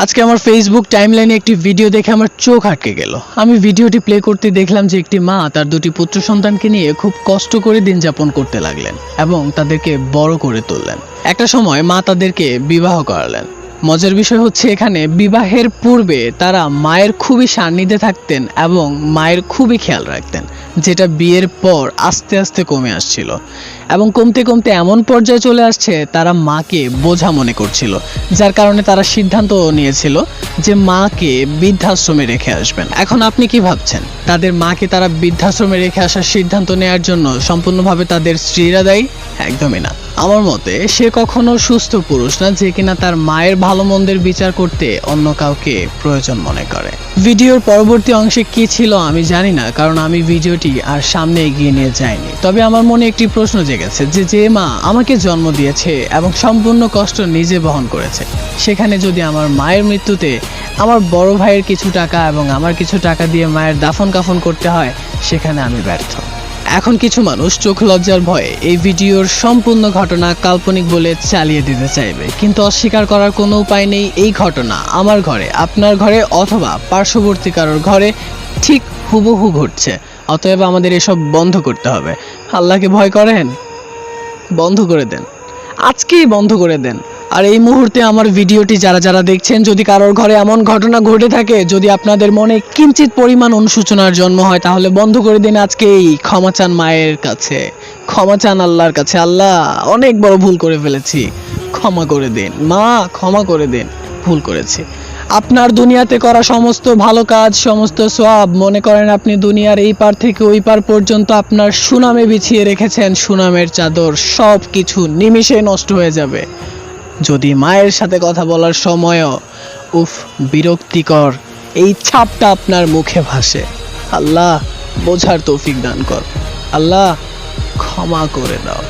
আজকে আমার ফেসবুক টাইমলাইনে একটি ভিডিও দেখে আমার চোখ আটকে গেল। আমি ভিডিওটি প্লে করতে দেখলাম যে একটি মা তার দুটি পুত্র সন্তানকে নিয়ে খুব কষ্ট করে দিন যাপন করতে লাগলেন এবং তাদেরকে বড় করে তুললেন। একটা সময় মা তাদেরকে বিবাহ করালেন। মজার বিষয় হচ্ছে এখানে বিবাহের পূর্বে তারা মায়ের খুবই সান্নিধ্যে থাকতেন এবং মায়ের খুবই খেয়াল রাখতেন, যেটা বিয়ের পর আস্তে আস্তে কমে আসছিল এবং কমতে কমতে এমন পর্যায়ে চলে আসছে তারা মাকে বোঝা মনে করছিল, যার কারণে তারা সিদ্ধান্ত নিয়েছিল যে মাকে বৃদ্ধাশ্রমে রেখে আসবেন। এখন আপনি কি ভাবছেন, তাদের মাকে তারা বৃদ্ধাশ্রমে রেখে আসার সিদ্ধান্ত নেওয়ার জন্য সম্পূর্ণভাবে তাদের স্ত্রীরা দায়ী? একদমই না। আমার মতে সে কখনো সুস্থ পুরুষ না যে কিনা তার মায়ের ভালো মন্দের বিচার করতে অন্য কাউকে প্রয়োজন মনে করে। ভিডিওর পরবর্তী অংশে কি ছিল আমি জানি না, কারণ আমি ভিডিওটি আর সামনে এগিয়ে নিয়ে যাইনি। তবে আমার মনে একটি প্রশ্ন জেগেছে যে মা আমাকে জন্ম দিয়েছে এবং সম্পূর্ণ কষ্ট নিজে বহন করেছে, সেখানে যদি আমার মায়ের মৃত্যুতে আমার বড় ভাইয়ের কিছু টাকা এবং আমার কিছু টাকা দিয়ে মায়ের দাফন কাফন করতে হয়, সেখানে আমি ব্যর্থ। এখন কিছু মানুষ চোখ লজ্জার ভয়ে এই ভিডিওর সম্পূর্ণ ঘটনা কাল্পনিক বলে চালিয়ে দিতে চাইবে, কিন্তু অস্বীকার করার কোনো উপায় নেই। এই ঘটনা আমার ঘরে, আপনার ঘরে অথবা পার্শ্ববর্তী কারোর ঘরে ঠিক হুবহু ঘটছে। অতএব আমাদের এসব বন্ধ করতে হবে। আল্লাহকে ভয় করেন? বন্ধ করে দেন, আজকেই বন্ধ করে দেন। আর এই মুহূর্তে আমার ভিডিওটি যারা যারা দেখছেন, যদি কারোর ঘরে এমন ঘটনা ঘটে থাকে, যদি আপনাদের মনে কিঞ্চিত পরিমাণ অনুশোচনার জন্ম হয়, তাহলে বন্ধ করে দিন আজকেই। ক্ষমা চান মায়ের কাছে, ক্ষমা চান আল্লাহর কাছে। আল্লাহ, অনেক বড় ভুল করে ফেলেছি, ক্ষমা করে দিন। মা, ক্ষমা করে দিন, ভুল করেছি। আপনার দুনিয়াতে করা সমস্ত ভালো কাজ, সমস্ত সওয়াব, মনে করেন আপনি দুনিয়ার এই পার থেকে ওই পার পর্যন্ত আপনার সুনামে বিছিয়ে রেখেছেন সুনামের চাদর, সব কিছু নিমিষে নষ্ট হয়ে যাবে যদি মায়ের সাথে কথা বলার সময়ও বিরক্তিকর এই ছাপটা আপনার মুখে ভাসে। আল্লাহ বোঝার তৌফিক দান কর। আল্লাহ ক্ষমা করে দাও।